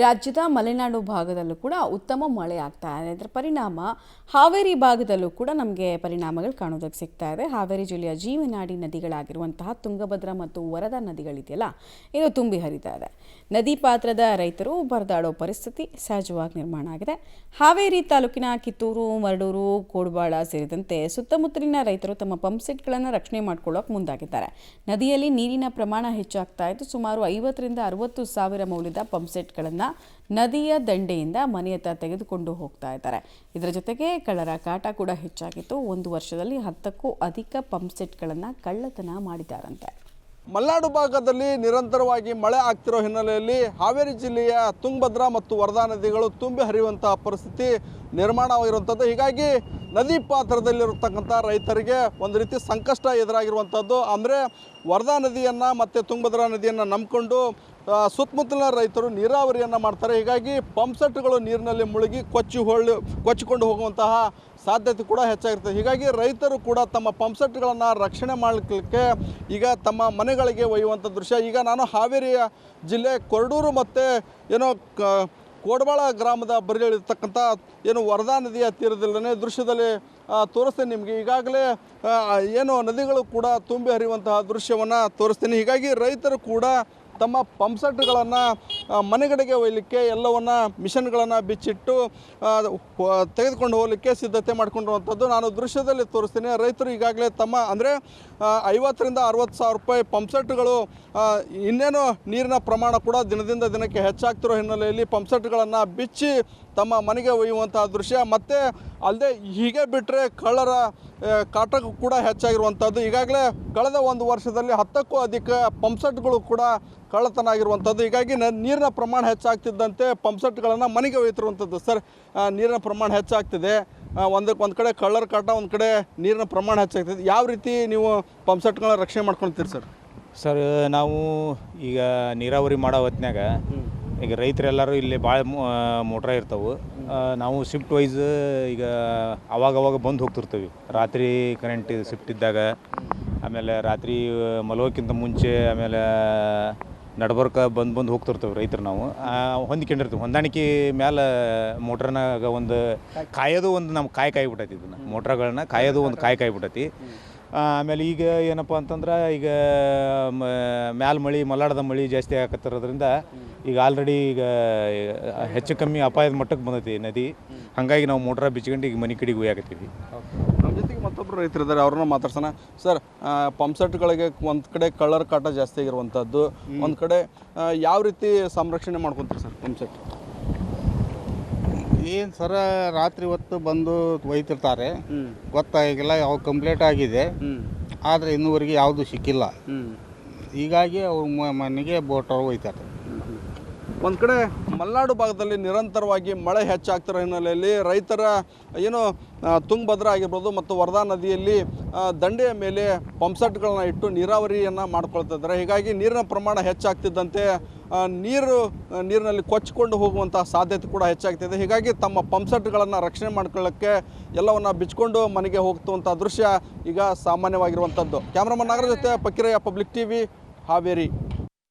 ರಾಜ್ಯದ ಮಲೆನಾಡು ಭಾಗದಲ್ಲೂ ಕೂಡ ಉತ್ತಮ ಮಳೆ ಆಗ್ತಾ ಇದೆ. ಇದರ ಪರಿಣಾಮ ಹಾವೇರಿ ಭಾಗದಲ್ಲೂ ಕೂಡ ನಮಗೆ ಪರಿಣಾಮಗಳು ಕಾಣೋದಕ್ಕೆ ಸಿಗ್ತಾ ಇದೆ. ಹಾವೇರಿ ಜಿಲ್ಲೆಯ ಜೀವನಾಡಿ ನದಿಗಳಾಗಿರುವಂತಹ ತುಂಗಭದ್ರಾ ಮತ್ತು ವರದಾ ನದಿಗಳಿದೆಯಲ್ಲ, ಇದು ತುಂಬಿ ಹರಿತಾ ಇದೆ. ನದಿ ಪಾತ್ರದ ರೈತರು ಬರದಾಡೋ ಪರಿಸ್ಥಿತಿ ಸಹಜವಾಗಿ ನಿರ್ಮಾಣ ಆಗಿದೆ. ಹಾವೇರಿ ತಾಲೂಕಿನ ಕಿತ್ತೂರು, ಮರಡೂರು, ಕೋಡಬಾಳ ಸೇರಿದಂತೆ ಸುತ್ತಮುತ್ತಲಿನ ರೈತರು ತಮ್ಮ ಪಂಪ್ ಸೆಟ್ಗಳನ್ನು ರಕ್ಷಣೆ ಮಾಡ್ಕೊಳ್ಳೋಕೆ ಮುಂದಾಗಿದ್ದಾರೆ. ನದಿಯಲ್ಲಿ ನೀರಿನ ಪ್ರಮಾಣ ಹೆಚ್ಚಾಗ್ತಾ ಇದ್ದು ಸುಮಾರು 50ರಿಂದ 60 ಸಾವಿರ ಮೌಲ್ಯದ ಪಂಪ್ ಸೆಟ್ಗಳನ್ನು ನದಿಯ ದಂಡೆಯಿಂದ ಮನೆಯತ್ತ ತೆಗೆದುಕೊಂಡು ಹೋಗ್ತಾ ಇದ್ದಾರೆ. ಇದರ ಜೊತೆಗೆ ಕಳ್ಳರ ಕಾಟ ಕೂಡ ಹೆಚ್ಚಾಗಿತ್ತು. ಒಂದು ವರ್ಷದಲ್ಲಿ 10ಕ್ಕೂ ಅಧಿಕ ಪಂಪ್ ಸೆಟ್ಗಳನ್ನು ಕಳ್ಳತನ ಮಾಡಿದ್ದಾರಂತೆ. ಮಲೆನಾಡು ಭಾಗದಲ್ಲಿ ನಿರಂತರವಾಗಿ ಮಳೆ ಆಗ್ತಿರೋ ಹಿನ್ನೆಲೆಯಲ್ಲಿ ಹಾವೇರಿ ಜಿಲ್ಲೆಯ ತುಂಗಭದ್ರಾ ಮತ್ತು ವರದಾ ನದಿಗಳು ತುಂಬಿ ಹರಿಯುವಂತಹ ಪರಿಸ್ಥಿತಿ ನಿರ್ಮಾಣವಾಗಿರುವಂಥದ್ದು. ಹೀಗಾಗಿ ನದಿ ಪಾತ್ರದಲ್ಲಿರತಕ್ಕಂಥ ರೈತರಿಗೆ ಒಂದು ರೀತಿ ಸಂಕಷ್ಟ ಎದುರಾಗಿರುವಂಥದ್ದು. ಅಂದರೆ ವರದಾ ನದಿಯನ್ನು ಮತ್ತು ತುಂಗಭದ್ರಾ ನದಿಯನ್ನು ನಂಬಿಕೊಂಡು ಸುತ್ತಮುತ್ತಲಿನ ರೈತರು ನೀರಾವರಿಯನ್ನು ಮಾಡ್ತಾರೆ. ಹೀಗಾಗಿ ಪಂಪ್ ಸೆಟ್ಗಳು ನೀರಿನಲ್ಲಿ ಮುಳುಗಿ ಕೊಚ್ಚಿಕೊಂಡು ಹೋಗುವಂತಹ ಸಾಧ್ಯತೆ ಕೂಡ ಹೆಚ್ಚಾಗಿರ್ತದೆ. ಹೀಗಾಗಿ ರೈತರು ಕೂಡ ತಮ್ಮ ಪಂಪ್ ಸೆಟ್ಗಳನ್ನು ರಕ್ಷಣೆ ಮಾಡಲಿಕ್ಕೆ ಈಗ ತಮ್ಮ ಮನೆಗಳಿಗೆ ಒಯ್ಯುವಂಥ ದೃಶ್ಯ. ಈಗ ನಾನು ಹಾವೇರಿಯ ಜಿಲ್ಲೆ ಕೊರಡೂರು ಮತ್ತು ಕೋಡಬಾಳ ಗ್ರಾಮದ ಬರಿಯಲ್ಲಿರ್ತಕ್ಕಂಥ ವರದಾ ನದಿಯ ತೀರದಲ್ಲೇ ದೃಶ್ಯದಲ್ಲಿ ತೋರಿಸ್ತೇನೆ ನಿಮಗೆ. ಈಗಾಗಲೇ ನದಿಗಳು ಕೂಡ ತುಂಬಿ ಹರಿಯುವಂತಹ ದೃಶ್ಯವನ್ನು ತೋರಿಸ್ತೀನಿ. ಹೀಗಾಗಿ ರೈತರು ಕೂಡ ತಮ್ಮ ಪಂಪ್ ಸೆಟ್ಗಳನ್ನು ಮನೆಗಡೆಗೆ ಒಯ್ಯಲಿಕ್ಕೆ ಎಲ್ಲವನ್ನು ಮಿಷನ್ಗಳನ್ನು ಬಿಚ್ಚಿಟ್ಟು ತೆಗೆದುಕೊಂಡು ಹೋಗಲಿಕ್ಕೆ ಸಿದ್ಧತೆ ಮಾಡಿಕೊಂಡಿರುವಂಥದ್ದು ನಾನು ದೃಶ್ಯದಲ್ಲಿ ತೋರಿಸ್ತೀನಿ. ರೈತರು ಈಗಾಗಲೇ ತಮ್ಮ ಅಂದರೆ 50ರಿಂದ 60 ಸಾವಿರ ರೂಪಾಯಿ ಪಂಪ್ ಸೆಟ್ಗಳು ಇನ್ನೇನು ನೀರಿನ ಪ್ರಮಾಣ ಕೂಡ ದಿನದಿಂದ ದಿನಕ್ಕೆ ಹೆಚ್ಚಾಗ್ತಿರೋ ಹಿನ್ನೆಲೆಯಲ್ಲಿ ಪಂಪ್ ಸೆಟ್ಗಳನ್ನು ಬಿಚ್ಚಿ ತಮ್ಮ ಮನೆಗೆ ಒಯ್ಯುವಂತಹ ದೃಶ್ಯ. ಮತ್ತು ಅಲ್ಲದೆ ಹೀಗೆ ಬಿಟ್ಟರೆ ಕಳ್ಳರ ಕಾಟಕ್ಕೂ ಕೂಡ ಹೆಚ್ಚಾಗಿರುವಂಥದ್ದು. ಈಗಾಗಲೇ ಕಳೆದ ಒಂದು ವರ್ಷದಲ್ಲಿ 10ಕ್ಕೂ ಅಧಿಕ ಪಂಪ್ ಸೆಟ್ಗಳು ಕೂಡ ಕಳ್ಳತನ ಆಗಿರುವಂಥದ್ದು. ಹೀಗಾಗಿ ನೀರಿನ ಪ್ರಮಾಣ ಹೆಚ್ಚಾಗ್ತಿದ್ದಂತೆ ಪಂಪ್ ಸೆಟ್ಗಳನ್ನು ಮನೆಗೆ ಒಯ್ತಿರುವಂಥದ್ದು. ಸರ್, ನೀರಿನ ಪ್ರಮಾಣ ಹೆಚ್ಚಾಗ್ತಿದೆ, ಒಂದು ಕಡೆ ಕಳ್ಳರ ಕಾಟ, ಒಂದು ಕಡೆ ನೀರಿನ ಪ್ರಮಾಣ ಹೆಚ್ಚಾಗ್ತಿದೆ. ಯಾವ ರೀತಿ ನೀವು ಪಂಪ್ ಸೆಟ್ಗಳನ್ನ ರಕ್ಷಣೆ ಮಾಡ್ಕೊಳ್ತೀರಿ ಸರ್? ಸರ್, ನಾವು ಈಗ ನೀರಾವರಿ ಮಾಡೋ ಹೊತ್ನಾಗ ಈಗ ರೈತರೆಲ್ಲರೂ ಇಲ್ಲಿ ಭಾಳ ಮೋಟ್ರ ಇರ್ತಾವೆ. ನಾವು ಶಿಫ್ಟ್ ವೈಸ್ ಈಗ ಅವಾಗವಾಗ ಬಂದು ಹೋಗ್ತಿರ್ತೀವಿ. ರಾತ್ರಿ ಕರೆಂಟ್ ಶಿಫ್ಟ್ ಇದ್ದಾಗ, ಆಮೇಲೆ ರಾತ್ರಿ ಮಲಗೋಕ್ಕಿಂತ ಮುಂಚೆ, ಆಮೇಲೆ ನಡ್ಬರ್ಕ ಬಂದು ಹೋಗ್ತಿರ್ತೇವೆ ರೈತರು. ನಾವು ಹೊಂದ್ಕೊಂಡಿರ್ತೀವಿ. ಹೊಂದಾಣಿಕೆ ಮೇಲೆ ಮೋಟ್ರನಾಗ ಒಂದು ಕಾಯೋದು ಒಂದು ನಮ್ಮ ಕಾಯ್ಬಿಟ್ಟೈತಿ. ಇದನ್ನು ಮೋಟ್ರಗಳನ್ನ ಕಾಯೋದು ಒಂದು ಕಾಯ್ಬಿಟ್ಟೈತಿ. ಆಮೇಲೆ ಈಗ ಏನಪ್ಪ ಅಂತಂದ್ರೆ ಈಗ ಮಲೆನಾಡದ ಮಳೆ ಜಾಸ್ತಿ ಆಗತ್ತಿರೋದ್ರಿಂದ ಈಗ ಆಲ್ರೆಡಿ ಈಗ ಹೆಚ್ಚು ಕಮ್ಮಿ ಅಪಾಯದ ಮಟ್ಟಕ್ಕೆ ಬಂದೈತಿ ನದಿ. ಹಾಗಾಗಿ ನಾವು ಮೋಟ್ರ ಬಿಚ್ಕೊಂಡು ಈಗ ಮನೆ ಕಡೆಗೆ ಹೋಯಾಕತ್ತೀವಿ. ನಮ್ಮ ಜೊತೆಗೆ ಮತ್ತೊಬ್ಬರು ರೈತರಿದ್ದಾರೆ, ಅವ್ರನ್ನ ಮಾತಾಡ್ಸೋಣ. ಸರ್, ಪಂಪ್ ಸೆಟ್ಗಳಿಗೆ ಒಂದು ಕಡೆ ಕಳ್ಳರ ಕಾಟ ಜಾಸ್ತಿ ಆಗಿರುವಂಥದ್ದು, ಒಂದು ಕಡೆ ಯಾವ ರೀತಿ ಸಂರಕ್ಷಣೆ ಮಾಡ್ಕೊತೀರಿ ಸರ್ ಪಂಪ್ ಸೆಟ್? ಏನು ಸರ, ರಾತ್ರಿ ಹೊತ್ತು ಬಂದು ಒಯ್ತಿರ್ತಾರೆ, ಗೊತ್ತಾಗಿಲ್ಲ, ಯಾವ ಕಂಪ್ಲೇಂಟ್ ಆಗಿದೆ, ಆದರೆ ಇನ್ನೂವರೆಗೆ ಯಾವುದು ಸಿಕ್ಕಿಲ್ಲ. ಹೀಗಾಗಿ ಅವ್ರ ಮನೆಗೆ ಬೋಟವ್ರು ಒಯ್ತಾರೆ. ಒಂದು ಕಡೆ ಮಲೆನಾಡು ಭಾಗದಲ್ಲಿ ನಿರಂತರವಾಗಿ ಮಳೆ ಹೆಚ್ಚಾಗ್ತಿರೋ ಹಿನ್ನೆಲೆಯಲ್ಲಿ ರೈತರ ತುಂಗಭದ್ರಾ ಆಗಿರ್ಬೋದು ಮತ್ತು ವರದಾ ನದಿಯಲ್ಲಿ ದಂಡೆಯ ಮೇಲೆ ಪಂಪ್ ಸೆಟ್ಗಳನ್ನ ಇಟ್ಟು ನೀರಾವರಿಯನ್ನು ಮಾಡ್ಕೊಳ್ತಾ ಇದ್ದಾರೆ. ಹೀಗಾಗಿ ನೀರಿನ ಪ್ರಮಾಣ ಹೆಚ್ಚಾಗ್ತಿದ್ದಂತೆ ನೀರಿನಲ್ಲಿ ಕೊಚ್ಚಿಕೊಂಡು ಹೋಗುವಂಥ ಸಾಧ್ಯತೆ ಕೂಡ ಹೆಚ್ಚಾಗ್ತಿದೆ. ಹೀಗಾಗಿ ತಮ್ಮ ಪಂಪ್ ಸೆಟ್ಗಳನ್ನು ರಕ್ಷಣೆ ಮಾಡ್ಕೊಳ್ಳೋಕ್ಕೆ ಎಲ್ಲವನ್ನು ಬಿಚ್ಕೊಂಡು ಮನೆಗೆ ಹೋಗ್ತುವಂಥ ದೃಶ್ಯ ಈಗ ಸಾಮಾನ್ಯವಾಗಿರುವಂಥದ್ದು. ಕ್ಯಾಮ್ರಾಮನ್ ನಾಗರ ಜೊತೆ ಪಕ್ಕಿರಯ್ಯ, ಪಬ್ಲಿಕ್ ಟಿವಿ, ಹಾವೇರಿ.